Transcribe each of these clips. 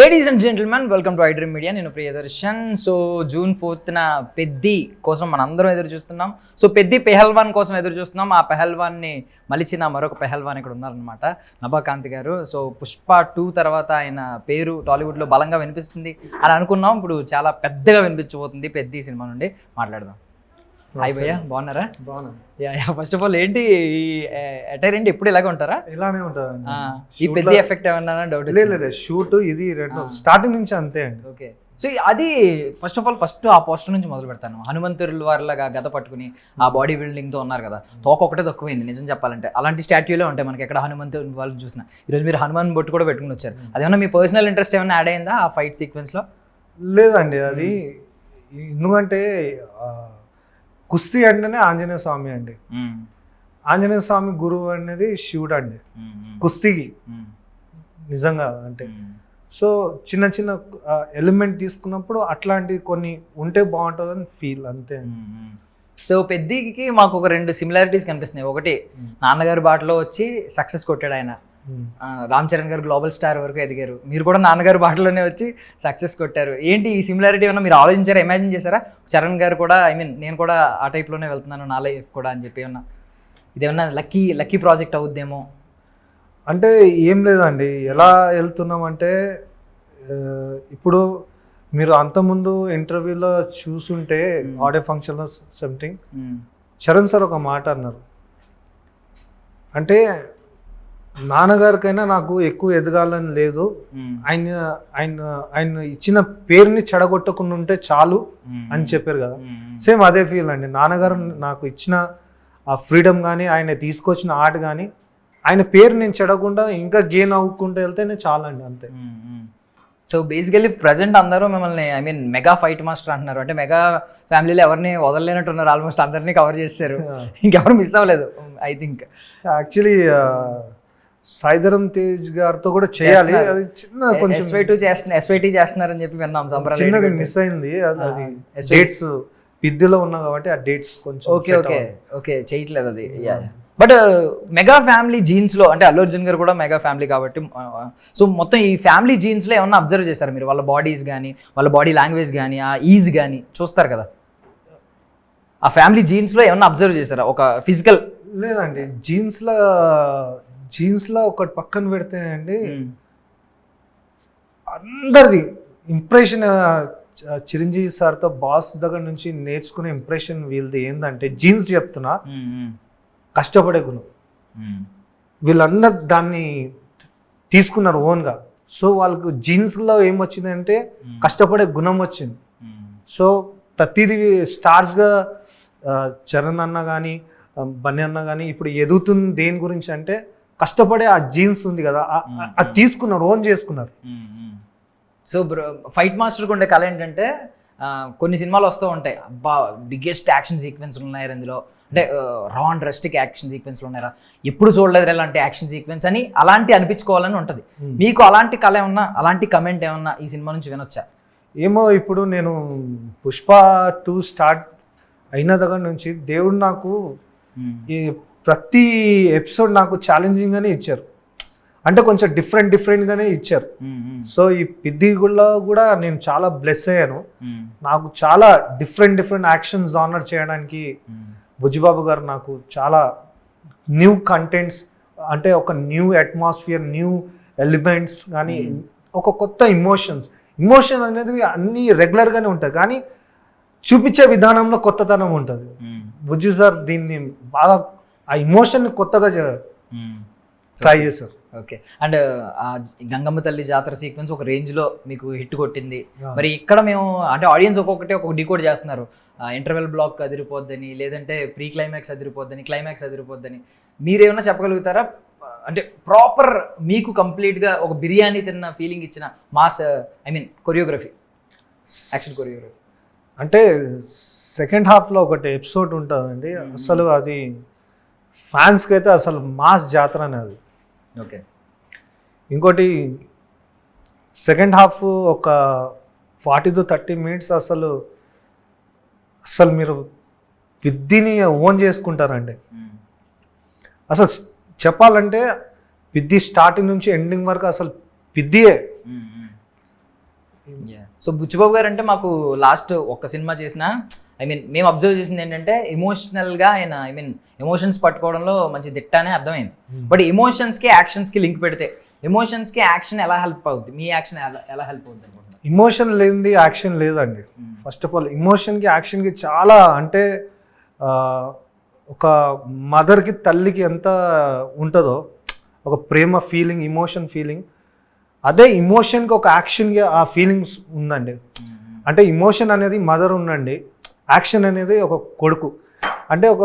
Ladies and gentlemen, welcome to iDream Media. నేను Priyadarshan. So June 4th Peddi కోసం మనందరం ఎదురు చూస్తున్నాం. సో పెద్ది పెహల్వాన్ కోసం ఎదురు చూస్తున్నాం. ఆ పెహల్వాన్ని మలిచిన మరొక పెహల్వాన్ ఇక్కడ ఉన్నారనమాట, నభాకాంత్ గారు. సో పుష్ప 2 తర్వాత ఆయన పేరు టాలీవుడ్లో బలంగా వినిపిస్తుంది అని అనుకున్నాం. ఇప్పుడు చాలా పెద్దగా వినిపించబోతుంది పెద్ది సినిమా నుండి. మాట్లాడదాం. హాయ్ భయ్యా, బాగున్నారా? బాగున్నాను. ఫస్ట్ ఆఫ్ ఆల్ ఏంటి ఈ అటైర్ ఏంటి? ఎప్పుడు ఇలాగే ఉంటారా? ఇలానే ఉంటారు. ఈ పెద్ద ఎఫెక్ట్ ఏమన్నా డౌట్? లేదు, షూట్ ఇది స్టార్టింగ్ నుంచి అంతే అండి. ఓకే. సో అది ఫస్ట్ ఆ పోస్టర్ నుంచి మొదలు పెడతాను. హనుమంతుల వారిలాగా గద పట్టుకుని ఆ బాడీ బిల్డింగ్తో ఉన్నారు కదా, తోక ఒకటే తక్కువైంది నిజం చెప్పాలంటే. అలాంటి స్టాట్యూలే ఉంటాయి మనకి ఎక్కడ హనుమంతు వాళ్ళని చూసినా. ఈరోజు మీరు హనుమాన్ బొట్టు కూడా పెట్టుకుని వచ్చారు. అదేమన్నా మీ పర్సనల్ ఇంట్రెస్ట్ ఏమైనా యాడ్ అయిందా ఆ ఫైట్ సీక్వెన్స్లో? లేదండి, అది ఎందుకంటే కుస్తీ అంటేనే ఆంజనేయ స్వామి అండి. ఆంజనేయ స్వామి గురువు అనేది శివుడు అండి కుస్తీకి నిజంగా. అంటే సో చిన్న చిన్న ఎలిమెంట్ తీసుకున్నప్పుడు అట్లాంటి కొన్ని ఉంటే బాగుంటుందని ఫీల్ అంతే. సో పెద్దికి మాకు ఒక 2 సిమిలారిటీస్ కనిపిస్తున్నాయి. ఒకటి, నాన్నగారి బాటలో వచ్చి సక్సెస్ కొట్టాడు ఆయన. రామ్ చరణ్ గారు గ్లోబల్ స్టార్ వరకు ఎదిగారు. మీరు కూడా నాన్నగారి బాటలోనే వచ్చి సక్సెస్ కొట్టారు. ఏంటి ఈ సిమిలారిటీ ఏమన్నా మీరు ఆలోచించారా, ఇమాజిన్ చేశారా? చరణ్ గారు కూడా నేను కూడా ఆ టైప్లోనే వెళ్తున్నాను నా లైఫ్ కూడా అని చెప్పి ఏమన్నా ఇదేమన్నా లక్కీ ప్రాజెక్ట్ అవుద్దేమో? అంటే ఏం లేదండి, ఎలా వెళ్తున్నామంటే ఇప్పుడు మీరు అంతకుముందు ఇంటర్వ్యూలో చూసుంటే ఆడియో ఫంక్షన్లో సంథింగ్ చరణ్ సార్ ఒక మాట అన్నారు. అంటే నాన్నగారికైనా నాకు ఎక్కువ ఎదగాలని లేదు, ఆయన ఇచ్చిన పేరుని చెడగొట్టకుండా ఉంటే చాలు అని చెప్పారు కదా. సేమ్ అదే ఫీల్ అండి. నాన్నగారు నాకు ఇచ్చిన ఆ ఫ్రీడమ్ కానీ ఆయన తీసుకొచ్చిన ఆర్ట్ కానీ ఆయన పేరు నేను చెడకుండా ఇంకా గెయిన్ అవ్వకుంటూ వెళ్తే చాలండి, అంతే. సో బేసికలీ ప్రజెంట్ అందరూ మిమ్మల్ని మెగా ఫైట్ మాస్టర్ అంటున్నారు. అంటే మెగా ఫ్యామిలీలో ఎవరిని వదలలేనట్టున్నారు, ఆల్మోస్ట్ అందరినీ కవర్ చేశారు, ఇంకెవరు మిస్ అవ్వలేదు I think. Actually Sai Dharam Tej గారితో కూడా చేయాలి, అది చిన్న కొంచెం SYT చేస్తున్నారని చెప్పి విన్నాం. చిన్నది మిస్ అయింది, అది డేట్స్ పిద్దిలో ఉన్నా కాబట్టి ఆ డేట్స్ కొంచెం ఓకే చేయట్లేదు అది. బట్ మెగా ఫ్యామిలీ జీన్స్లో, అంటే అల్లు అర్జున్ గారు కూడా మెగా ఫ్యామిలీ కాబట్టి, సో మొత్తం ఈ ఫ్యామిలీ జీన్స్లో ఏమన్నా అబ్జర్వ్ చేశారు మీరు? వాళ్ళ బాడీస్ కానీ వాళ్ళ బాడీ లాంగ్వేజ్ కానీ ఆ ఈజ్ కానీ చూస్తారు కదా, ఆ ఫ్యామిలీ జీన్స్లో ఏమన్నా అబ్జర్వ్ చేశారా ఒక ఫిజికల్? లేదండి, జీన్స్లో ఒకటి పక్కన పెడితే అండి అందరిది ఇంప్రెషన్ చిరంజీవి సార్తో బాస్ దగ్గర నుంచి నేర్చుకునే ఇంప్రెషన్ వీళ్ళది ఏంటంటే జీన్స్ చెప్తున్నా, కష్టపడే గుణం. వీళ్ళందరూ దాన్ని తీసుకున్నారు ఓన్గా. సో వాళ్ళకు జీన్స్లో ఏమొచ్చిందంటే కష్టపడే గుణం వచ్చింది. సో ప్రతిదీ స్టార్స్గా చరణ్ అన్న కానీ బన్నీ అన్న కానీ ఇప్పుడు ఎదుగుతుంది దేని గురించి అంటే కష్టపడే ఆ జీన్స్ ఉంది కదా, అది తీసుకున్నారు, ఓన్ చేసుకున్నారు. సో ఫైట్ మాస్టర్కి ఉండే కళ ఏంటంటే కొన్ని సినిమాలు వస్తూ ఉంటాయి, అబ్బా బిగ్గెస్ట్ యాక్షన్ సీక్వెన్స్లు ఉన్నాయి అందులో, అంటే రా అండ్ డ్రస్టిక్ యాక్షన్ సీక్వెన్స్లు ఉన్నారా, ఎప్పుడు చూడలేదు ఇలాంటి యాక్షన్ సీక్వెన్స్ అని, అలాంటి అనిపించుకోవాలని ఉంటుంది. మీకు అలాంటి కళ ఏమన్నా, అలాంటి కమెంట్ ఏమన్నా ఈ సినిమా నుంచి వినొచ్చా? ఏమో, ఇప్పుడు నేను పుష్ప 2 స్టార్ట్ అయిన దగ్గర నుంచి దేవుడు నాకు ఈ ప్రతి ఎపిసోడ్ నాకు ఛాలెంజింగ్గానే ఇచ్చారు, అంటే కొంచెం డిఫరెంట్గానే ఇచ్చారు. సో ఈ పిద్దిగుల్లో కూడా నేను చాలా బ్లెస్ అయ్యాను. నాకు చాలా డిఫరెంట్ యాక్షన్ జానర్ చేయడానికి బుజ్జిబాబు గారు నాకు చాలా న్యూ కంటెంట్స్, అంటే ఒక న్యూ అట్మాస్ఫియర్, న్యూ ఎలిమెంట్స్ కానీ ఒక కొత్త ఇమోషన్ అనేది అన్నీ రెగ్యులర్గానే ఉంటుంది కానీ చూపించే విధానంలో కొత్తతనం ఉంటుంది. బుజ్జి సార్ దీన్ని బాగా ఆ ఇమోషన్ని కొత్తగా ట్రై చేశారు. ఓకే. అండ్ ఆ గంగమ్మ తల్లి జాతర సీక్వెన్స్ ఒక రేంజ్లో మీకు హిట్ కొట్టింది. మరి ఇక్కడ మేము అంటే ఆడియన్స్ ఒక్కొక్కటి ఒక్కొక్క డీకోడ్ చేస్తున్నారు, ఇంటర్వెల్ బ్లాక్ అదిరిపోద్దని, లేదంటే ప్రీ క్లైమాక్స్ అదిరిపోద్దని, క్లైమాక్స్ అదిరిపోద్దని. మీరేమన్నా చెప్పగలుగుతారా? అంటే ప్రాపర్ మీకు కంప్లీట్గా ఒక బిర్యానీ తిన్న ఫీలింగ్ ఇచ్చిన మాస్, కొరియోగ్రఫీ, యాక్షన్ కొరియోగ్రఫీ. అంటే సెకండ్ హాఫ్లో ఒకటి ఎపిసోడ్ ఉంటుందండి, అసలు అది ఫ్యాన్స్కి అయితే అసలు మాస్ జాతర అనేది. ఓకే. ఇంకోటి సెకండ్ హాఫ్ ఒక 40 to 30 minutes అసలు మీరు విద్యని ఓన్ చేసుకుంటారండి. అసలు చెప్పాలంటే విద్య స్టార్టింగ్ నుంచి ఎండింగ్ వరకు అసలు విద్యే. సో బుచ్చిబాబు గారు అంటే మాకు లాస్ట్ ఒక్క సినిమా చేసిన మేము అబ్జర్వ్ చేసింది ఏంటంటే ఎమోషనల్గా ఆయన ఎమోషన్స్ పట్టుకోవడంలో మంచి దిట్టానే అర్థమైంది. బట్ ఎమోషన్స్కి యాక్షన్స్కి లింక్ పెడితే ఎమోషన్స్కి యాక్షన్ ఎలా హెల్ప్ అవుద్ది, మీ యాక్షన్ ఎలా హెల్ప్ అవుతుంది అనుకుంటున్నారు? ఇమోషన్ లేనిది యాక్షన్ లేదండి. ఫస్ట్ ఆఫ్ ఆల్ ఇమోషన్కి యాక్షన్కి చాలా అంటే ఒక మదర్కి తల్లికి ఎంత ఉంటుందో ఒక ప్రేమ ఫీలింగ్, ఇమోషన్ ఫీలింగ్, అదే ఇమోషన్కి ఒక యాక్షన్కి ఆ ఫీలింగ్స్ ఉందండి. అంటే ఇమోషన్ అనేది మదర్ ఉందండి, యాక్షన్ అనేది ఒక కొడుకు. అంటే ఒక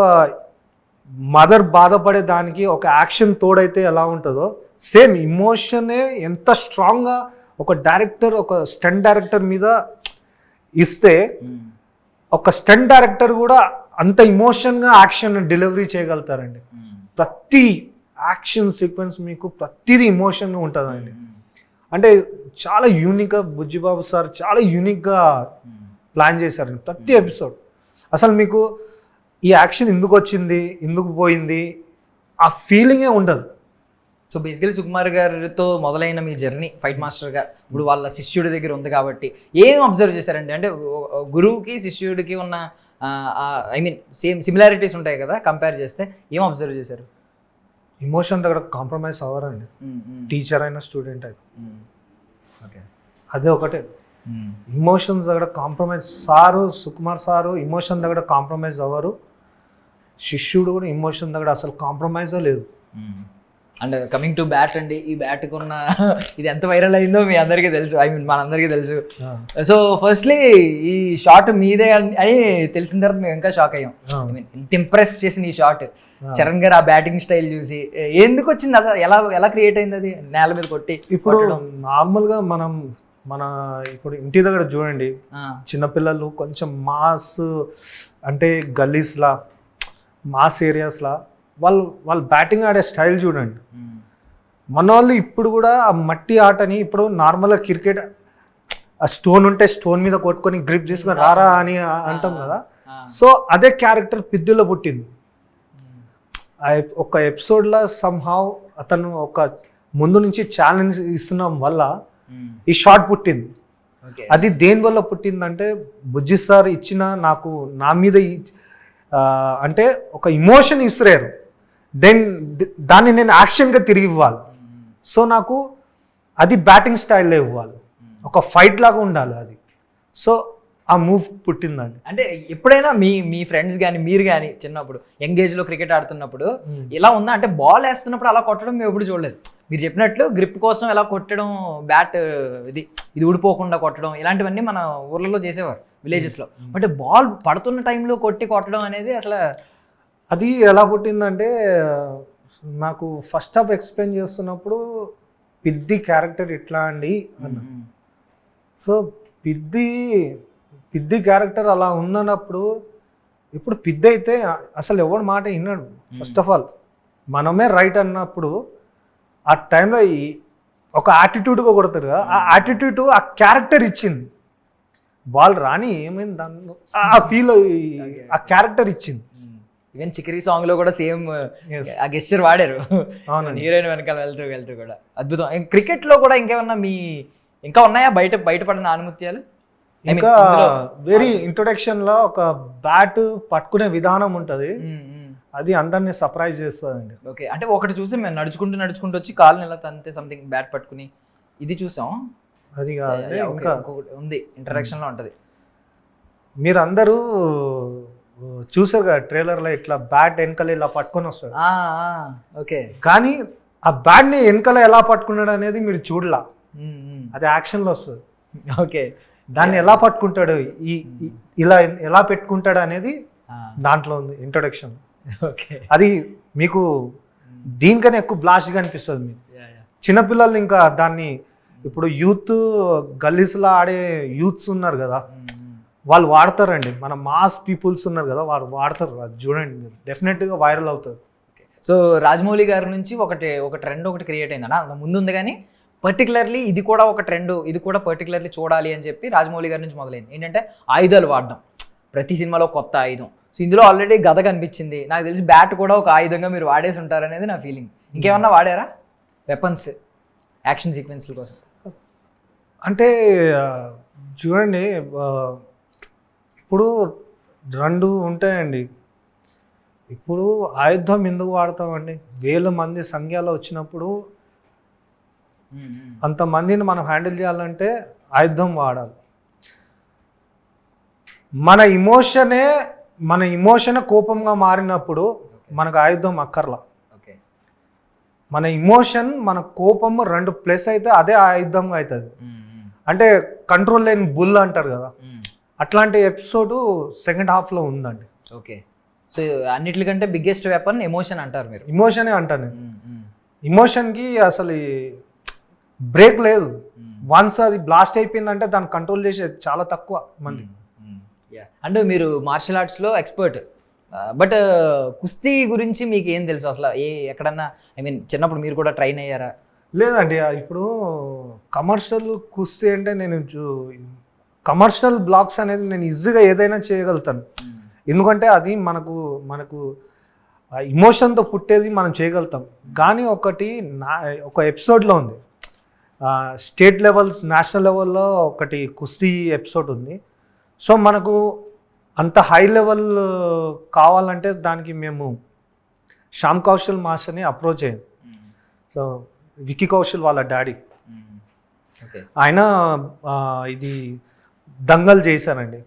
మదర్ బాధపడే దానికి ఒక యాక్షన్ తోడైతే ఎలా ఉంటుందో సేమ్ ఇమోషనే ఎంత స్ట్రాంగ్గా ఒక డైరెక్టర్, ఒక స్టంట్ డైరెక్టర్ మీద ఇస్తే ఒక స్టంట్ డైరెక్టర్ కూడా అంత ఇమోషన్గా యాక్షన్ డెలివరీ చేయగలుగుతారండి. ప్రతి యాక్షన్ సీక్వెన్స్ మీకు ప్రతిదీ ఇమోషన్గా ఉంటుందండి. అంటే చాలా యూనిక్గా బుజ్జిబాబు సార్ చాలా యూనిక్గా ప్లాన్ చేశారండి ప్రతి ఎపిసోడ్. అసలు మీకు ఈ యాక్షన్ ఎందుకు వచ్చింది, ఎందుకు పోయింది, ఆ ఫీలింగే ఉండదు. సో బేసికలీ సుకుమార్ గారితో మొదలైన మీ జర్నీ ఫైట్ మాస్టర్గా ఇప్పుడు వాళ్ళ శిష్యుడి దగ్గర ఉంది కాబట్టి ఏం అబ్జర్వ్ చేశారండి? అంటే గురువుకి శిష్యుడికి ఉన్న సిమిలారిటీస్ ఉంటాయి కదా, కంపేర్ చేస్తే ఏం అబ్జర్వ్ చేశారు? ఇమోషన్ దగ్గర కాంప్రమైజ్ అవ్వరండి, టీచర్ అయినా స్టూడెంట్ అయినా. ఓకే, అదే ఒకటే ఇమోషన్స్ దగ్గర కాంప్రమైజ్. సుకుమార్ సారు ఇమోషన్ దగ్గర కాంప్రమైజ్ అవ్వరు, శిష్యుడు కూడా ఇమోషన్ దగ్గర అసలు కాంప్రమైజే లేదు. అండ్ కమింగ్ టు బ్యాట్ అండి, ఈ బ్యాట్కి ఉన్న ఇది ఎంత వైరల్ అయిందో మీ అందరికీ తెలుసు, మనందరికీ తెలుసు. సో ఫస్ట్లీ ఈ షాట్ మీదే అని తెలిసిన తర్వాత మేము ఇంకా షాక్ అయ్యాం. ఇంత ఇంప్రెస్ చేసిన ఈ షాట్ చరణ్ గారు ఆ బ్యాటింగ్ స్టైల్ చూసి ఎందుకు వచ్చింది, అది ఎలా క్రియేట్ అయింది? అది నేల మీద కొట్టి ఇప్పుడు నార్మల్గా మన ఇప్పుడు ఇంటి దగ్గర చూడండి, చిన్నపిల్లలు కొంచెం మాస్ అంటే గల్లీస్లా మాస్ ఏరియాస్లా వాళ్ళు బ్యాటింగ్ ఆడే స్టైల్ చూడండి. మన వాళ్ళు ఇప్పుడు కూడా ఆ మట్టి ఆటని ఇప్పుడు నార్మల్గా క్రికెట్ ఆ స్టోన్ ఉంటే స్టోన్ మీద కొట్టుకొని గ్రిప్ తీసుకొని రారా అని అంటాం కదా. సో అదే క్యారెక్టర్ పిద్దులో పుట్టింది. ఒక ఎపిసోడ్లో సమ్హౌ అతను ఒక ముందు నుంచి ఛాలెంజ్ ఇస్తున్నాం వల్ల ఈ షాట్ పుట్టింది. అది దేనివల్ల పుట్టిందంటే బుజ్జి సార్ ఇచ్చిన నాకు నా మీద అంటే ఒక ఇమోషన్ ఇస్తున్నారు, దాన్ని నేను యాక్షన్గా తిరిగి ఇవ్వాలి. సో నాకు అది బ్యాటింగ్ స్టైల్లో ఇవ్వాలి, ఒక ఫైట్ లాగా ఉండాలి అది. సో ఆ మూవ్ పుట్టిందండి. అంటే ఎప్పుడైనా మీ ఫ్రెండ్స్ కానీ మీరు కానీ చిన్నప్పుడు యంగేజ్లో క్రికెట్ ఆడుతున్నప్పుడు ఇలా ఉందా? అంటే బాల్ వేస్తున్నప్పుడు అలా కొట్టడం మేము ఎప్పుడు చూడలేదు. మీరు చెప్పినట్లు గ్రిప్ కోసం ఎలా కొట్టడం, బ్యాట్ ఇది ఊడిపోకుండా కొట్టడం, ఇలాంటివన్నీ మన ఊర్లలో చేసేవారు విలేజెస్లో. బట్ బాల్ పడుతున్న టైంలో కొట్టడం అనేది అసలు అది ఎలా పుట్టిందంటే నాకు ఫస్ట్ హాఫ్ ఎక్స్ప్లెయిన్ చేస్తున్నప్పుడు పిద్ది క్యారెక్టర్ ఇట్లా అండి అన్న. సో పిద్ది క్యారెక్టర్ అలా ఉందన్నప్పుడు ఇప్పుడు పిద్ది అయితే అసలు ఎవరి మాట విన్నాడు. ఫస్ట్ ఆఫ్ ఆల్ మనమే రైట్ అన్నప్పుడు ఆ టైంలో ఒక యాటిట్యూడ్గా కొడతారు కదా, ఆ యాటిట్యూడ్ ఆ క్యారెక్టర్ ఇచ్చింది. బాల్ రాని ఏమైంది దానిలో ఆ ఫీల్ ఆ క్యారెక్టర్ ఇచ్చింది. ఈవెన్ చికరీ సాంగ్ లో కూడా సేమ్ ఆ గెస్చర్ వాడారు, హీరోయిన్ వెనకాల వెళ్తూ కూడా అద్భుతం. క్రికెట్ లో కూడా ఇంకేమన్నా ఇంకా ఉన్నాయా బయటపడిన ఆనుమత్యాలు? ఇంకా వెరీ ఇంట్రొడక్షన్ లో ఒక బ్యాట్ పట్టుకునే విధానం ఉంటది, అది అందరినీ సర్ప్రైజ్ చేస్తుందండి. ఓకే, అంటే ఒకటి చూసి మేము నడుచుకుంటూ వచ్చి కాళ్ళని ఎలా తంతే సంథింగ్ బ్యాట్ పట్టుకుని ఇది చూసాం. అది ఇంకా ఉంది ఇంట్రడక్షన్ లో ఉంటది. మీరు అందరూ చూసారు కదా ట్రైలర్లో, ఇట్లా బ్యాట్ వెనకాల ఇలా పట్టుకొని వస్తాడు. ఓకే, కానీ ఆ బ్యాట్ని వెనకాల ఎలా పట్టుకున్నాడు అనేది మీరు చూడలా, అది యాక్షన్లో వస్తుంది. ఓకే, దాన్ని ఎలా పట్టుకుంటాడు, ఇలా ఎలా పెట్టుకుంటాడు అనేది దాంట్లో ఉంది ఇంట్రొడక్షన్. ఓకే, అది మీకు దీనికన్నా ఎక్కువ బ్లాస్ట్గా అనిపిస్తుంది మీకు. చిన్నపిల్లలు ఇంకా దాన్ని ఇప్పుడు యూత్ గల్లీస్లో ఆడే యూత్స్ ఉన్నారు కదా, వాళ్ళు వాడతారండి. మన మాస్ పీపుల్స్ ఉన్నారు కదా, వాళ్ళు వాడతారు. అది చూడండి మీరు, డెఫినెట్గా వైరల్ అవుతుంది. సో రాజమౌళి గారి నుంచి ఒక ట్రెండ్ క్రియేట్ అయిందన్న, ముందు ఉంది కానీ పర్టికులర్లీ ఇది కూడా ఒక ట్రెండ్, ఇది కూడా పర్టికులర్లీ చూడాలి అని చెప్పి రాజమౌళి గారి నుంచి మొదలైంది. ఏంటంటే ఆయుధాలు వాడడం, ప్రతి సినిమాలో కొత్త ఆయుధం. సో ఇందులో ఆల్రెడీ గద కనిపించింది, నాకు తెలిసి బ్యాట్ కూడా ఒక ఆయుధంగా మీరు వాడేసి ఉంటారనేది నా ఫీలింగ్. ఇంకేమన్నా వాడారా వెపన్స్ యాక్షన్ సీక్వెన్స్ల కోసం? అంటే చూడండి, ఇప్పుడు రెండు ఉంటాయండి. ఇప్పుడు ఆయుధం ఎందుకు వాడతామండి? 1000 మంది సంఖ్యలో వచ్చినప్పుడు అంతమందిని మనం హ్యాండిల్ చేయాలంటే ఆయుధం వాడాలి. మన ఇమోషనే కోపంగా మారినప్పుడు మనకు ఆయుధం అక్కర్లా. మన ఇమోషన్, మన కోపము 2 ప్లస్ అయితే అదే ఆయుధంగా అవుతుంది. అంటే కంట్రోల్ లేని బుల్ అంటారు కదా, అట్లాంటి ఎపిసోడ్ సెకండ్ హాఫ్లో ఉందండి. ఓకే, సో అన్నిటికంటే బిగ్గెస్ట్ వెపన్ ఎమోషన్ అంటారు మీరు? ఇమోషనే అంటాను నేను. ఇమోషన్కి అసలు బ్రేక్ లేదు. వన్స్ అది బ్లాస్ట్ అయిపోయిందంటే దాన్ని కంట్రోల్ చేసే చాలా తక్కువ మంది. అంటే మీరు మార్షల్ ఆర్ట్స్లో ఎక్స్పర్ట్, బట్ కుస్తీ గురించి మీకు ఏం తెలుసు అసలు? ఎక్కడన్నా చిన్నప్పుడు మీరు కూడా ట్రైన్ అయ్యారా? లేదండి, ఇప్పుడు కమర్షియల్ కుస్తీ అంటే నేను కమర్షియల్ బ్లాక్స్ అనేది నేను ఈజీగా ఏదైనా చేయగలుగుతాను. ఎందుకంటే అది మనకు ఇమోషన్తో పుట్టేది మనం చేయగలుగుతాం. కానీ ఒక ఎపిసోడ్లో ఉంది, స్టేట్ లెవెల్స్, నేషనల్ లెవెల్లో ఒకటి కుస్తీ ఎపిసోడ్ ఉంది. సో మనకు అంత హై లెవెల్ కావాలంటే దానికి మేము శ్యామ్ కౌశల్ మాస్టర్ని అప్రోచ్ అయ్యాం. సో విక్కీ కౌశల్ వాళ్ళ డాడీ, ఆయన ఇది దంగల్ చేశారండి.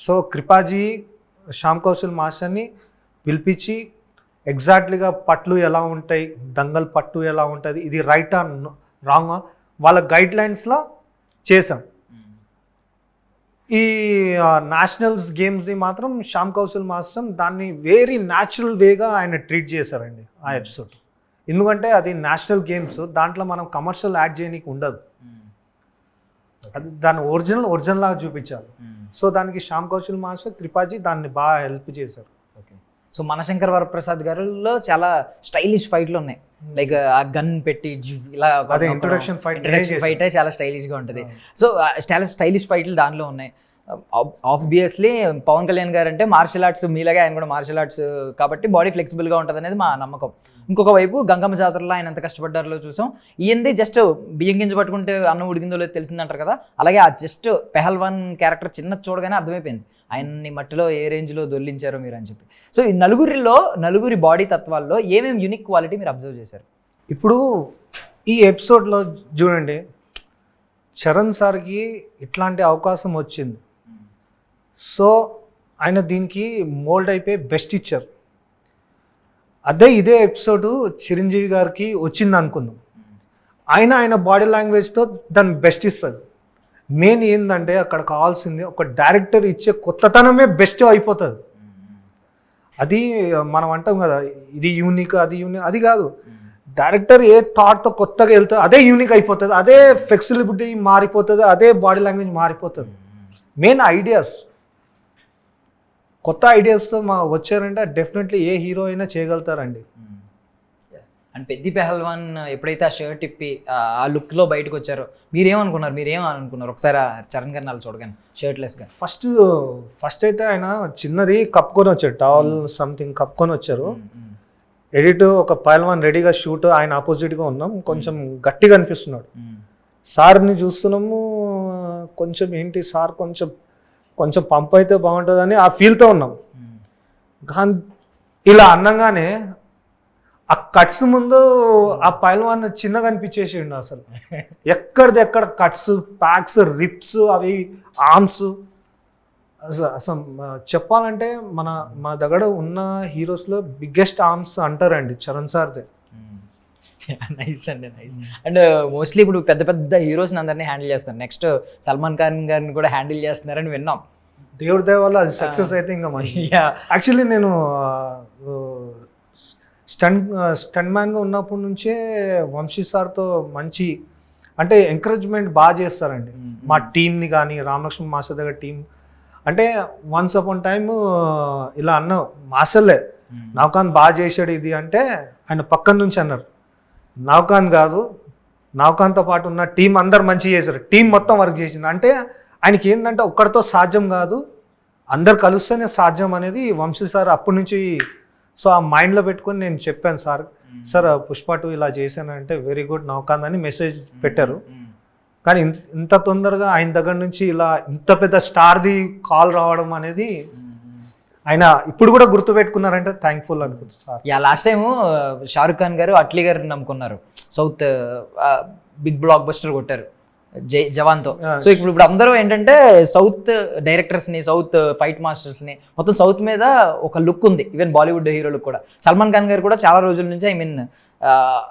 సో కృపాజీ శ్యామ్ కౌశల్ మాస్టర్ని పిలిపించి ఎగ్జాక్ట్లీగా పట్లు ఎలా ఉంటాయి, దంగల్ పట్టు ఎలా ఉంటుంది, ఇది రైట్ ఆర్ రాంగ్ వాళ్ళ గైడ్ లైన్స్లో చేశాం. ఈ నేషనల్స్ గేమ్స్ని మాత్రం శ్యామ్ కౌశల్ మాస్టర్ దాన్ని వెరీ న్యాచురల్ వేగా ఆయన ట్రీట్ చేశారండి ఆ ఎపిసోడ్. ఎందుకంటే అది నేషనల్ గేమ్స్, దాంట్లో మనం కమర్షియల్ యాడ్ చేయడానికి ఉండదు, అది దాన్ని ఒరిజినల్ లాగా చూపించాలి. సో దానికి శ్యామ్ కౌశల్ మాస్టర్, కృపాజీ దాన్ని బాగా హెల్ప్ చేశారు. ఓకే, సో మనశంకర్ వరప్రసాద్ గారిలో చాలా స్టైలిష్ ఫైట్లు ఉన్నాయి, లైక్ ఆ గన్ పెట్టి ఇలా ఇంట్రొడక్షన్ ఫైట్ చాలా స్టైలిష్గా ఉంటుంది. సో చాలా స్టైలిష్ ఫైట్లు దానిలో ఉన్నాయి. ఆబ్వియస్లీ పవన్ కళ్యాణ్ గారు అంటే మార్షల్ ఆర్ట్స్, మీలాగా ఆయన కూడా మార్షల్ ఆర్ట్స్ కాబట్టి బాడీ ఫ్లెక్సిబుల్గా ఉంటుంది అనేది మా నమ్మకం. ఇంకొక వైపు గంగమ్మ జాతరలో ఆయన ఎంత కష్టపడ్డారో చూసాం. ఈయంది జస్ట్ బియ్యం గింజ పట్టుకుంటే అన్నం ఉడికిందో లేదో తెలిసిందంటారు కదా, అలాగే ఆ జస్ట్ పెహల్వాన్ క్యారెక్టర్ చిన్న చూడగానే అర్థమైపోయింది ఆయన్ని మట్టిలో ఏ రేంజ్లో దొల్లించారో మీరు అని చెప్పి. సో ఈ నలుగురి బాడీ తత్వాల్లో ఏమేమి యూనిక్ క్వాలిటీ మీరు అబ్జర్వ్ చేశారు? ఇప్పుడు ఈ ఎపిసోడ్లో చూడండి, చరణ్ సార్కి ఇట్లాంటి అవకాశం వచ్చింది. సో ఆయన దీనికి మోల్డ్ అయిపోయి బెస్ట్ ఇచ్చారు. ఇదే ఎపిసోడ్ చిరంజీవి గారికి వచ్చింది అనుకుందాం, ఆయన బాడీ లాంగ్వేజ్తో దాన్ని బెస్ట్ ఇస్తుంది. మెయిన్ ఏంటంటే అక్కడ కావాల్సింది ఒక డైరెక్టర్ ఇచ్చే కొత్తతనమే బెస్ట్ అయిపోతుంది. అది మనం అంటాం కదా, ఇది యూనిక్, అది కాదు. డైరెక్టర్ ఏ థాట్తో కొత్తగా వెళ్తే అదే యూనిక్ అయిపోతుంది, అదే ఫ్లెక్సిబిలిటీ మారిపోతుంది, అదే బాడీ లాంగ్వేజ్ మారిపోతుంది. మెయిన్ ఐడియాస్, కొత్త ఐడియాస్తో వచ్చారంటే డెఫినెట్లీ ఏ హీరో అయినా చేయగలుగుతారండి. అండ్ పెద్ది పెహల్వాన్ ఎప్పుడైతే ఆ షర్ట్ ఇప్పి ఆ లుక్లో బయటకు వచ్చారో మీరేమనుకున్నారు ఒకసారి చరణ్ గారిని అలా చూడగానే షర్ట్లెస్గా? ఫస్ట్ అయితే ఆయన చిన్నది కప్పుకొని వచ్చారు, టవల్ సంథింగ్ కప్పుకొని వచ్చారు. ఎడిట్ ఒక పహల్వాన్ రెడీగా షూట్, ఆయన ఆపోజిట్గా ఉన్నాం, కొంచెం గట్టిగా అనిపిస్తున్నాడు. సార్ని చూస్తున్నాము, కొంచెం ఏంటి సార్ కొంచెం పంప్ అయితే బాగుంటుందని ఆ ఫీల్తో ఉన్నాం. కానీ ఇలా అన్నగానే ఆ కట్స్ ముందు ఆ పహల్వాన్ చిన్నగా అనిపించేసిండు. అసలు ఎక్కడ కట్స్, ప్యాక్స్, రిప్స్, అవి ఆర్మ్స్, అసలు చెప్పాలంటే మన దగ్గర ఉన్న హీరోస్లో బిగ్గెస్ట్ ఆర్మ్స్ అంటారండి చరణ్ సార్దే. నైస్ అండి, నైస్. అండ్ మోస్ట్లీ ఇప్పుడు పెద్ద హీరోస్ని అందరినీ హ్యాండిల్ చేస్తారు. నెక్స్ట్ సల్మాన్ ఖాన్ గారిని కూడా హ్యాండిల్ చేస్తున్నారని విన్నాం. దేవుడి దయ వల్ల అది సక్సెస్ అయితే ఇంకా మంచి. యాక్చువల్లీ నేను స్టంట్ మ్యాన్గా ఉన్నప్పటి నుంచే వంశీ సార్తో మంచి అంటే ఎంకరేజ్మెంట్ బాగా చేస్తారండి. మా టీంని కానీ రామలక్ష్మణ్ మాస్టర్ దగ్గర టీం అంటే వన్స్ అపాన్ టైమ్ ఇలా అన్న మాస్టర్లే నవకాంత్ బాగా చేశాడు ఇది అంటే ఆయన పక్కన నుంచి అన్నారు, నవకాంత్ కాదు, నవకాంత్తో పాటు ఉన్న టీం అందరు మంచిగా చేశారు, టీం మొత్తం వర్క్ చేసింది. అంటే ఆయనకి ఏంటంటే ఒక్కడితో సాధ్యం కాదు, అందరు కలిస్తేనే సాధ్యం అనేది వంశీ సార్ అప్పటి నుంచి. సో ఆ మైండ్లో పెట్టుకొని నేను చెప్పాను, సార్ పుష్ప 2 ఇలా చేశానంటే వెరీ గుడ్ నవకాంత్ అని మెసేజ్ పెట్టారు. కానీ ఇంత తొందరగా ఆయన దగ్గర నుంచి ఇలా ఇంత పెద్ద స్టార్ది కాల్ రావడం అనేది ఆయన ఇప్పుడు కూడా గుర్తుపెట్టుకున్నారంటే థ్యాంక్ఫుల్ అనుకుంటున్నాను sir. Yeah, last time Shahrukh Khan గారు అట్లీ గారు నమ్ముకున్నారు, సౌత్ బిగ్ బ్లాక్ బస్టర్ కొట్టారు జవాన్తో. సో ఇప్పుడు అందరూ ఏంటంటే సౌత్ డైరెక్టర్స్ని, సౌత్ ఫైట్ మాస్టర్స్ని, మొత్తం సౌత్ మీద ఒక లుక్ ఉంది, ఈవెన్ బాలీవుడ్ హీరోలకు కూడా. సల్మాన్ ఖాన్ గారు కూడా చాలా రోజుల నుంచి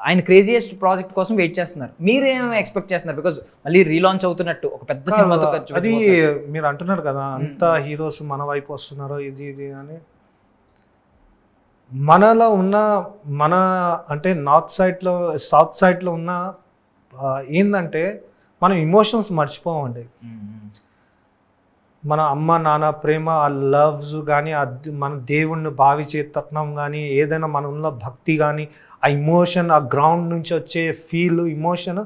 ఆయన క్రేజియస్ట్ ప్రాజెక్ట్ కోసం వెయిట్ చేస్తున్నారు. మీరేం ఎక్స్పెక్ట్ చేస్తున్నారు? బికాజ్ మళ్ళీ రీలాంచ్ అవుతున్నట్టు ఒక పెద్ద సినిమాతో అది మీరు అంటున్నారు కదా, అంత హీరోస్ మన వైపు వస్తున్నారు ఇది అని. మనలో ఉన్న మన అంటే సౌత్ సైడ్లో ఉన్న ఏంటంటే మనం ఇమోషన్స్ మర్చిపోవండి. మన అమ్మ నాన్న ప్రేమ, ఆ లవ్స్ కానీ, మన దేవుణ్ణి భావించే తత్వం కానీ, ఏదైనా మనలో భక్తి కానీ, ఆ ఇమోషన్, ఆ గ్రౌండ్ నుంచి వచ్చే ఫీల్, ఇమోషన్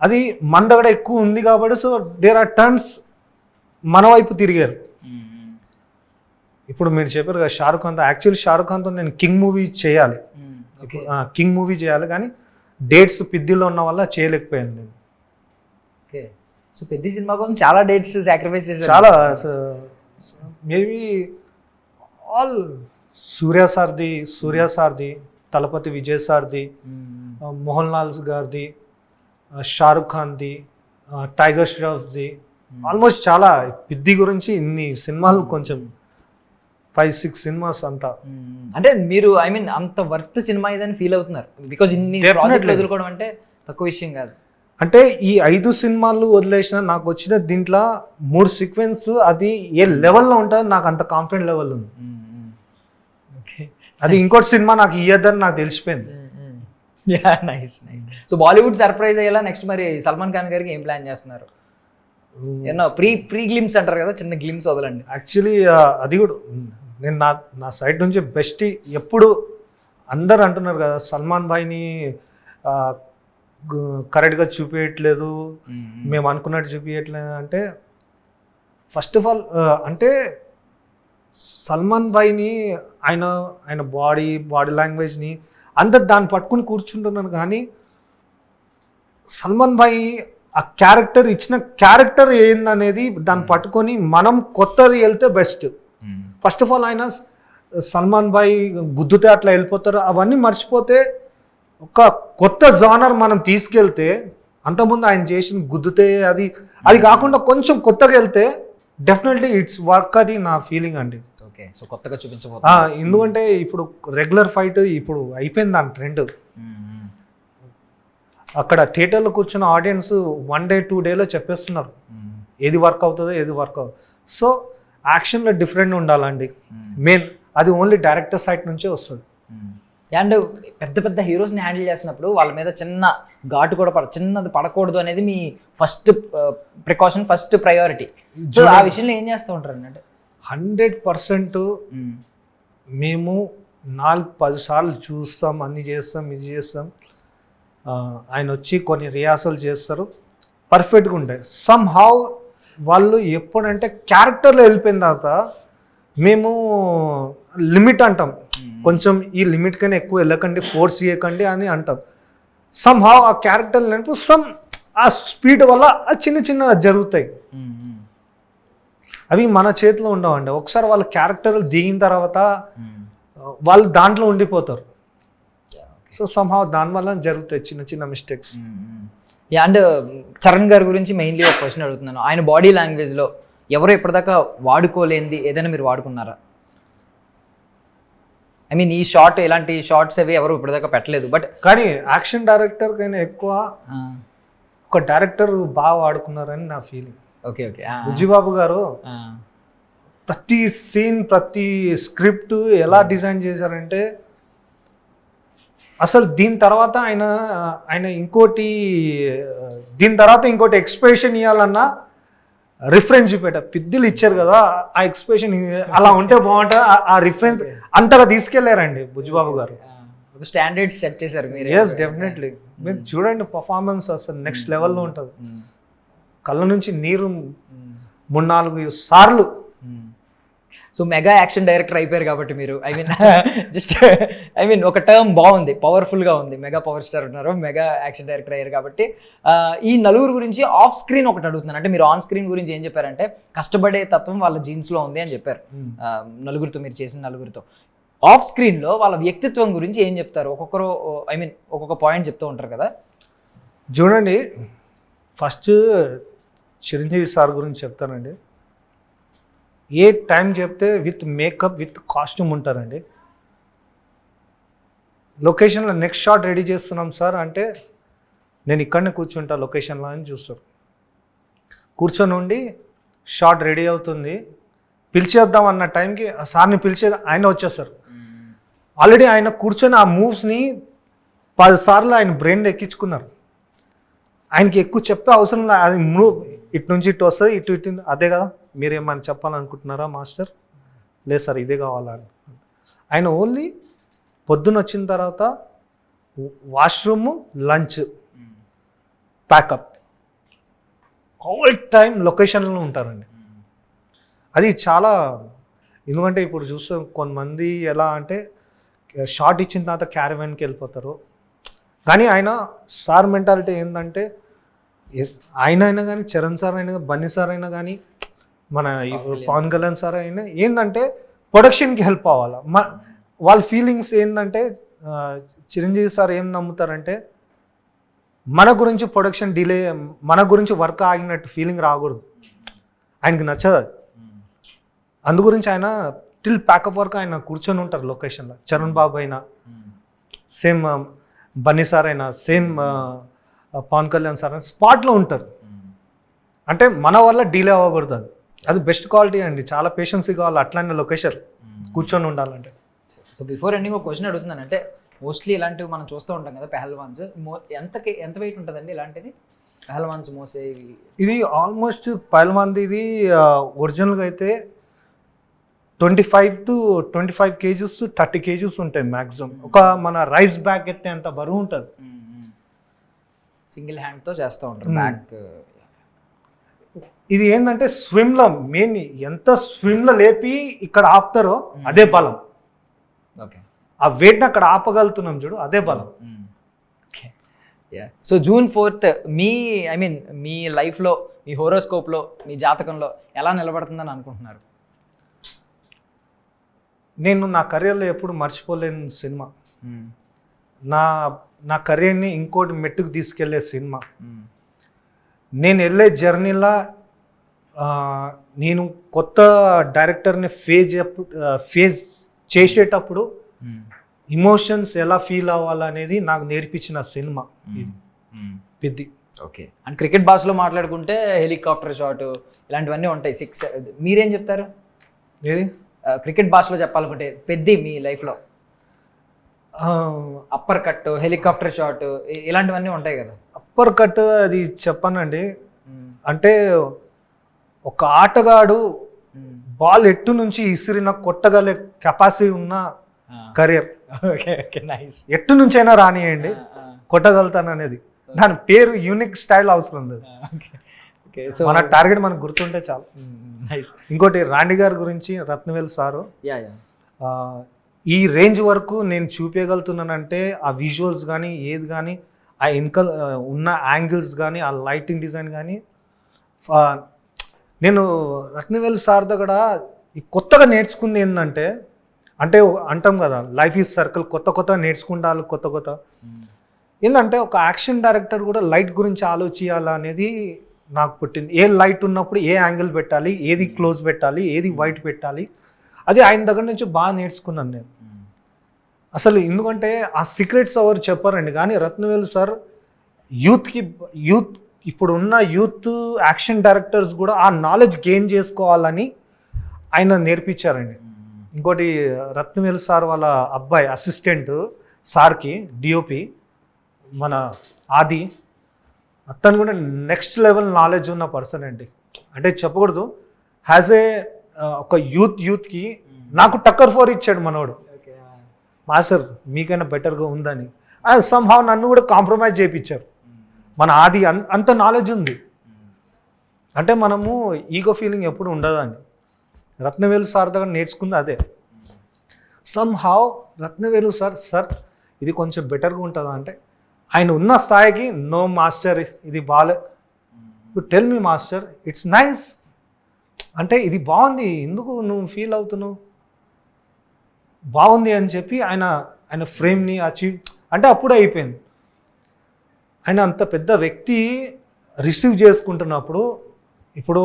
అది మన దగ్గర ఎక్కువ ఉంది కాబట్టి సో దేర్ ఆర్ టర్న్స్ మన వైపు తిరిగారు. ఇప్పుడు మీరు చెప్పారు కదా షారుఖ్ ఖాన్తో, యాక్చువల్లీ షారుఖ్ ఖాన్తో నేను కింగ్ మూవీ చేయాలి, కానీ డేట్స్ పిద్దిలో ఉన్న వల్ల చేయలేకపోయాను నేను. ఓకే, సో పెద్ద సినిమా కోసం చాలా డేట్స్ సాక్రిఫైస్ చేశారు. చాలా మేబీ ఆల్ సూర్య సార్ది, తలపతి విజయ్ సార్ది, మోహన్ లాల్ గారిది, షారుఖ్ ఖాన్ది, టైగర్ ష్రాఫ్ది, ఆల్మోస్ట్ చాలా పిద్ది గురించి ఇన్ని సినిమాలు, కొంచెం 5-6 సినిమాస్ అంతా. అంటే మీరు అంత వర్త్ సినిమా ఇదని ఫీల్ అవుతున్నారు? బికాజ్ ఇన్ని ప్రాజెక్టులు ఎదుర్కోవడం అంటే తక్కువ విషయం కాదు. అంటే ఈ 5 సినిమాలు వదిలేసిన నాకు వచ్చిన దీంట్లో 3 సీక్వెన్స్ అది ఏ లెవెల్లో ఉంటుంది నాకు అంత కాన్ఫిడెంట్ లెవెల్ ఉంది. అది ఇంకోటి సినిమా నాకు ఇయ్యద్దని నాకు తెలిసిపోయింది. నైస్. సో బాలీవుడ్ సర్ప్రైజ్ అయ్యేలా నెక్స్ట్ మరి సల్మాన్ ఖాన్ గారికి ఏం ప్లాన్ చేస్తున్నారు? ఏమన్నా ప్రీ గ్లిమ్స్ అంటారు కదా, చిన్న గ్లిమ్స్ వదలండి. యాక్చువల్లీ అది కూడా నేను నా సైడ్ నుంచి బెస్ట్. ఎప్పుడు అందరు అంటున్నారు కదా సల్మాన్ భాయ్ని కరెక్ట్గా చూపించట్లేదు, మేము అనుకున్నట్టు చూపించట్లేదు అంటే, ఫస్ట్ ఆఫ్ ఆల్ అంటే సల్మాన్ భాయ్ని ఆయన బాడీ లాంగ్వేజ్ని అందరు దాన్ని పట్టుకుని కూర్చుంటున్నారు. కానీ సల్మాన్ భాయ్ ఆ క్యారెక్టర్ ఇచ్చిన క్యారెక్టర్ ఏందనేది దాన్ని పట్టుకొని మనం కొత్తది వెళ్తే బెస్ట్. ఫస్ట్ ఆఫ్ ఆల్ ఆయన సల్మాన్ భాయ్ గుద్దుతే అట్లా వెళ్ళిపోతారు, అవన్నీ మర్చిపోతే ఒక కొత్త జానర్ మనం తీసుకెళ్తే, అంతకుముందు ఆయన చేసిన గుద్దుతే అది కాకుండా కొంచెం కొత్తగా వెళ్తే డెఫినెట్లీ ఇట్స్ వర్క్ అని నా ఫీలింగ్ అండి. ఓకే, సో కొత్తగా చూపించబోతున్నారు. ఎందుకంటే ఇప్పుడు రెగ్యులర్ ఫైట్ ఇప్పుడు అయిపోయింది దాని ట్రెండ్. అక్కడ థియేటర్లో కూర్చున్న ఆడియన్స్ 1 day 2 days చెప్పేస్తున్నారు ఏది వర్క్ అవుతుందో ఏది వర్క్ అవుతుంది. సో యాక్షన్లో డిఫరెంట్ ఉండాలండి మెయిన్, అది ఓన్లీ డైరెక్టర్ సైడ్ నుంచే వస్తుంది. అండ్ పెద్ద హీరోస్ని హ్యాండిల్ చేసినప్పుడు వాళ్ళ మీద చిన్న ఘాటు కూడా చిన్నది పడకూడదు అనేది మీ first precaution, first priority. So ఆ విషయంలో ఏం చేస్తూ ఉంటారు అంటే 100% మేము 4-10 సార్లు చూస్తాం, అన్ని చేస్తాం, ఇది చేస్తాం. ఆయన వచ్చి కొన్ని రిహార్సల్ చేస్తారు, పర్ఫెక్ట్గా ఉంటాయి. సమ్ హౌ వాళ్ళు ఎప్పుడంటే క్యారెక్టర్లో వెళ్ళిపోయిన తర్వాత మేము లిమిట్ అంటాం, కొంచెం ఈ లిమిట్ కన్నా ఎక్కువ వెళ్ళకండి, ఫోర్స్ చేయకండి అని అంటాం. సమ్ హౌ ఆ క్యారెక్టర్ లేనప్పుడు ఆ స్పీడ్ వల్ల చిన్న జరుగుతాయి. అవి మన చేతిలో ఉండవండి. ఒకసారి వాళ్ళ క్యారెక్టర్లు దిగిన తర్వాత వాళ్ళు దాంట్లో ఉండిపోతారు. సో సమ్హౌ దానివల్ల జరుగుతాయి చిన్న మిస్టేక్స్. అండ్ చరణ్ గారి గురించి మెయిన్లీ ఒక క్వశ్చన్ అడుగుతున్నాను. ఆయన బాడీ లాంగ్వేజ్లో ఎవరు ఇప్పటిదాకా వాడుకోలేనిది ఏదైనా మీరు వాడుకున్నారా? ఈ షార్ట్, ఇలాంటి షార్ట్స్ అవి ఎవరు ఇప్పటిదాకా పెట్టలేదు. బట్ కానీ యాక్షన్ డైరెక్టర్ కైనా ఎక్కువ ఒక డైరెక్టర్ బాగా వాడుకున్నారని నా ఫీలింగ్. ఓకే, బుజ్జిబాబు గారు ప్రతి సీన్, ప్రతి స్క్రిప్ట్ ఎలా డిజైన్ చేశారంటే, అసలు దీని తర్వాత ఇంకోటి ఎక్స్ప్రెషన్ ఇవ్వాలన్నా రిఫరెన్స్ చూపెట్ట పిద్దులు ఇచ్చారు కదా, ఆ ఎక్స్ప్రెషన్ అలా ఉంటే బాగుంటుంది, ఆ రిఫరెన్స్ అంతగా తీసుకెళ్లారండి బుజ్జిబాబు గారు. స్టాండర్డ్ సెట్ చేశారు మీరు. Yes, definitely. మీరు చూడండి పర్ఫార్మెన్స్ అసలు నెక్స్ట్ లెవెల్లో ఉంటుంది. కళ్ళ నుంచి నీరు 3-4 సార్లు. సో మెగా యాక్షన్ డైరెక్టర్ అయిపోయారు కాబట్టి మీరు ఐ మీన్ ఒక టర్మ్ బాగుంది, పవర్ఫుల్గా ఉంది. మెగా పవర్ స్టార్ ఉన్నారు, మెగా యాక్షన్ డైరెక్టర్ అయ్యారు కాబట్టి ఈ నలుగురు గురించి ఆఫ్ స్క్రీన్ ఒకటి అడుగుతున్నాను. అంటే మీరు ఆన్ స్క్రీన్ గురించి ఏం చెప్పారంటే కష్టపడే తత్వం వాళ్ళ జీన్స్లో ఉంది అని చెప్పారు. నలుగురితో మీరు చేసిన నలుగురితో ఆఫ్ స్క్రీన్లో వాళ్ళ వ్యక్తిత్వం గురించి ఏం చెప్తారు? ఒక్కొక్కరు ఐ మీన్ ఒక్కొక్క పాయింట్ చెప్తూ ఉంటారు కదా. చూడండి, ఫస్ట్ చిరంజీవి సార్ గురించి చెప్తానండి. ఏ టైం చెప్తే విత్ మేకప్ విత్ కాస్ట్యూమ్ ఉంటారండి. లొకేషన్లో నెక్స్ట్ షాట్ రెడీ చేస్తున్నాం సార్ అంటే నేను ఇక్కడనే కూర్చుంటా లొకేషన్లో అని చూస్తారు. కూర్చొని ఉండి షాట్ రెడీ అవుతుంది, పిలిచేద్దాం అన్న టైంకి ఆ సార్ని పిలిచే ఆయన వచ్చేస్తారు. ఆల్రెడీ ఆయన కూర్చొని ఆ మూవ్స్ని 10 సార్లు ఆయన బ్రెయిన్ ఎక్కించుకున్నారు. ఆయనకి ఎక్కువ చెప్పే అవసరం లేదు. అది మూవ్ ఇటు నుంచి ఇటు వస్తుంది, ఇటు ఇటు అదే కదా, మీరేమని చెప్పాలనుకుంటున్నారా మాస్టర్? లేదు సార్ ఇదే కావాలని. ఆయన ఓన్లీ పొద్దున వచ్చిన తర్వాత washroom, lunch, packup, all time లొకేషన్లో ఉంటారండి. అది చాలా, ఎందుకంటే ఇప్పుడు చూస్తే కొంతమంది ఎలా అంటే షార్ట్ ఇచ్చిన తర్వాత క్యారవాన్కి వెళ్ళిపోతారు. కానీ ఆయన సార్ మెంటాలిటీ ఏంటంటే ఆయన అయినా కానీ, చరణ్ సార్ అయినా, బన్నీ సార్ అయినా కానీ, మన పవన్ కళ్యాణ్ సార్ అయినా ఏంటంటే ప్రొడక్షన్కి హెల్ప్ అవ్వాలి. వాళ్ళ ఫీలింగ్స్ ఏంటంటే చిరంజీవి సార్ ఏం నమ్ముతారంటే మన గురించి ప్రొడక్షన్ డిలే, మన గురించి వర్క్ ఆగినట్టు ఫీలింగ్ రాకూడదు. ఆయనకి నచ్చదు. అందు గురించి ఆయన టిల్ ప్యాకప్ వరకు ఆయన కూర్చొని ఉంటారు లొకేషన్లో. చరణ్ బాబు అయినా సేమ్, బన్నీ సార్ అయినా సేమ్, పవన్ కళ్యాణ్ సార్ అయినా స్పాట్లో ఉంటారు. అంటే మన వల్ల డిలే అవ్వకూడదు. అది బెస్ట్ క్వాలిటీ అండి. చాలా పేషెన్సీ కావాలి అట్లానే లొకేషన్ కూర్చొని ఉండాలంటే. సో బిఫోర్ ఎండింగ్ ఒక క్వశ్చన్ అడుగుతున్నాను. అంటే మోస్ట్లీ ఇలాంటివి మనం చూస్తూ ఉంటాం కదా, పెహల్వాన్స్ ఎంత వెయిట్ ఉంటుందండి ఇలాంటిది? పెహల్వాన్స్ మోసే ఇది ఆల్మోస్ట్ పహల్వాన్ది ఇది ఒరిజినల్గా అయితే 25 to 25 kgs to 30 kgs ఉంటాయి మ్యాక్సిమం. ఒక మన రైస్ బ్యాగ్ ఎత్తే అంత బరువు ఉంటుంది. సింగిల్ హ్యాండ్తో చేస్తూ ఉంటారు బ్యాక్. ఇది ఏంటంటే స్విమ్లో మెయిన్ ఎంత స్విమ్లో లేపి ఇక్కడ ఆపుతారో అదే బలం. ఓకే, ఆ వెయిట్ని అక్కడ ఆపగలుగుతున్నాం చూడు, అదే బలం. సో June 4th మీ లైఫ్లో, మీ హోరోస్కోప్లో, మీ జాతకంలో ఎలా నిలబడుతుందని అనుకుంటున్నారు? నేను నా కెరియర్లో ఎప్పుడు మర్చిపోలేని సినిమా, నా కెరియర్ని ఇంకోటి మెట్టుకు తీసుకెళ్లే సినిమా. నేను వెళ్ళే జర్నీలో నేను కొత్త డైరెక్టర్ని ఫేజ్ చేసేటప్పుడు ఇమోషన్స్ ఎలా ఫీల్ అవ్వాలనేది నాకు నేర్పించిన సినిమా ఇది పెద్ది. ఓకే, అండ్ క్రికెట్ భాషలో మాట్లాడుకుంటే హెలికాప్టర్ షాట్ ఇలాంటివన్నీ ఉంటాయి. 6 మీరేం చెప్తారు? ఏది క్రికెట్ భాషలో చెప్పాలనుకుంటే పెద్ది మీ లైఫ్లో అప్పర్ కట్, హెలికాప్టర్ షాట్ ఇలాంటివన్నీ ఉంటాయి కదా. అప్పర్ కట్ అది చెప్పానండి. అంటే ఒక ఆటగాడు బాల్ ఎట్టు నుంచి ఇసిరిన కొట్టగలే కెపాసిటీ ఉన్న కెరియర్. Okay okay, nice. ఎట్టు నుంచైనా రానియండి, కొట్టగలుగుతాను అనేది. దాని పేరు యూనిక్ స్టైల్ అవసరం లేదు. మన టార్గెట్ మనకు గుర్తుంటే చాలు. ఇంకోటి రాండి గారి గురించి, రత్నవేల్ సారు, ఈ రేంజ్ వరకు నేను చూపించగలుగుతున్నానంటే ఆ విజువల్స్ కానీ, ఏది కానీ, ఆ వెనకాల ఉన్న యాంగిల్స్ కానీ, ఆ లైటింగ్ డిజైన్ కానీ, నేను రత్నవేల్ సార్ దగ్గర కొత్తగా నేర్చుకుంది ఏంటంటే, అంటే అంటాం కదా లైఫ్ ఈజ్ సర్కిల్, కొత్త నేర్చుకుంటారు కొత్త ఏంటంటే ఒక యాక్షన్ డైరెక్టర్ కూడా లైట్ గురించి ఆలోచించాలా అనేది నాకు పుట్టింది. ఏ లైట్ ఉన్నప్పుడు ఏ యాంగిల్ పెట్టాలి, ఏది క్లోజ్ పెట్టాలి, ఏది వైట్ పెట్టాలి, అది ఆయన దగ్గర నుంచి బాగా నేర్చుకున్నాను నేను అసలు. ఎందుకంటే ఆ సీక్రెట్స్ ఎవరు చెప్పారండి, కానీ రత్నవేలు సార్ యూత్ ఇప్పుడు ఉన్న యూత్ యాక్షన్ డైరెక్టర్స్ కూడా ఆ నాలెడ్జ్ గెయిన్ చేసుకోవాలని ఆయన నేర్పించారండి. ఇంకోటి రత్నవేలు సార్ వాళ్ళ అబ్బాయి అసిస్టెంట్ సార్కి డిఓపి మన ఆది, అతను కూడా నెక్స్ట్ లెవెల్ నాలెడ్జ్ ఉన్న పర్సన్ అండి. అంటే చెప్పకూడదు, హ్యాజ్ ఏ ఒక యూత్కి నాకు టక్కర్ 4 ఇచ్చాడు మనోడు. మాస్టర్ మీకైనా బెటర్గా ఉందని సమ్హౌ నన్ను కూడా కాంప్రమైజ్ చేయించారు. మన ఆది అంత నాలెడ్జ్ ఉంది. అంటే మనము ఈగో ఫీలింగ్ ఎప్పుడు ఉండదండి. రత్నవేలు సార్ దగ్గర నేర్చుకుంది అదే. సమ్ హౌ రత్నవేలు సార్ ఇది కొంచెం బెటర్గా ఉంటుందా అంటే, ఆయన ఉన్న స్థాయికి నో మాస్టర్ ఇది బాలే, you tell me master it's nice అంటే ఇది బాగుంది, ఎందుకు నువ్వు ఫీల్ అవుతున్నావు, బాగుంది అని చెప్పి ఆయన ఫ్రేమ్ని అచీవ్ అంటే అప్పుడే అయిపోయింది. ఆయన అంత పెద్ద వ్యక్తి రిసీవ్ చేసుకుంటున్నప్పుడు, ఇప్పుడు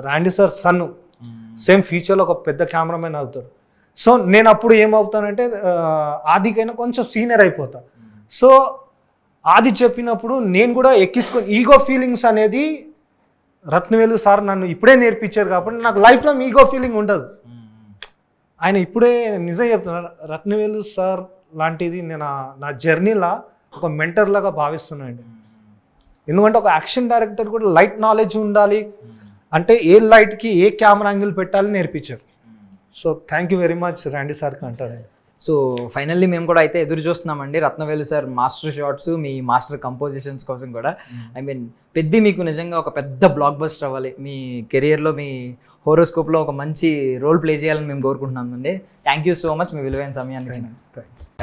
రాండీ సార్ సన్ సేమ్ ఫ్యూచర్లో ఒక పెద్ద కెమెరామెన్ అవుతాడు. సో నేను అప్పుడు ఏమవుతానంటే ఆదికైనా కొంచెం సీనియర్ అయిపోతా. సో ఆది చెప్పినప్పుడు నేను కూడా ఎక్కించుకొని ఈగో ఫీలింగ్స్ అనేది రత్నవేలు సార్ నన్ను ఇప్పుడే నేర్పించారు కాబట్టి నాకు లైఫ్లో ఈగో ఫీలింగ్ ఉండదు. ఆయన ఇప్పుడే నిజం చెప్తున్నారు, రత్నవేలు సార్ లాంటిది నేను నా జర్నీలా ఒక మెంటర్ లాగా భావిస్తున్నాను. ఎందుకంటే ఒక యాక్షన్ డైరెక్టర్ కూడా లైట్ నాలెడ్జ్ ఉండాలి అంటే ఏ లైట్కి ఏ కెమెరా యాంగిల్ పెట్టాలి నేర్పించారు. So thank you very much రాండీ సార్కి అంటారు. సో ఫైనల్లీ మేము కూడా అయితే ఎదురు చూస్తున్నామండి రత్నవేలు సార్ మాస్టర్ షాట్స్, మీ మాస్టర్ కంపోజిషన్స్ కోసం కూడా. ఐ మీన్ పెద్ద మీకు నిజంగా ఒక పెద్ద బ్లాక్ బస్టర్ అవ్వాలి, మీ కెరియర్లో మీ హోరోస్కోప్లో ఒక మంచి రోల్ ప్లే చేయాలని మేము కోరుకుంటున్నామండి. థ్యాంక్ యూ సో మచ్ మీ విలువైన సమయాన్ని ఇచ్చిన.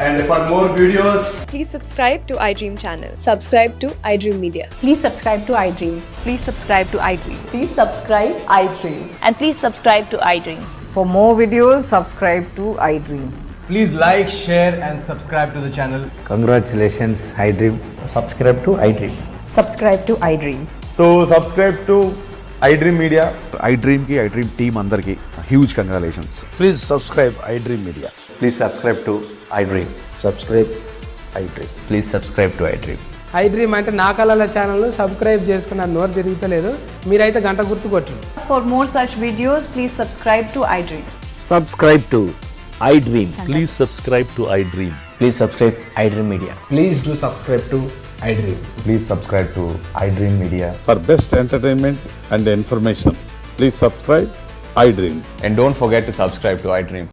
And for more videos, Please subscribe to iDream channel. Subscribe to iDream Media. Please subscribe to iDream. Please subscribe to iDream. Please subscribe iDream. And please subscribe to iDream. For more videos, subscribe to iDream. please like, share, and subscribe to the channel. Congratulations, iDream. Subscribe to iDream. Subscribe to iDream. So subscribe to iDream Media. iDream ki iDream team అందరికి huge congratulations. Please subscribe iDream Media. Please subscribe to iDream. Subscribe iDream. Please subscribe to iDream. iDream అంటే నా కళల channel subscribe చేసుకున్న నోరు తిరుగుతలేదు, మీరైతే గంట గుర్తు కొట్టండి. For more such videos, please subscribe to iDream. Subscribe to iDream. Please subscribe to iDream. Please subscribe iDream Media. Please do subscribe to iDream. Please subscribe to iDream Media. For best entertainment and information, please subscribe iDream. And don't forget to subscribe to iDream.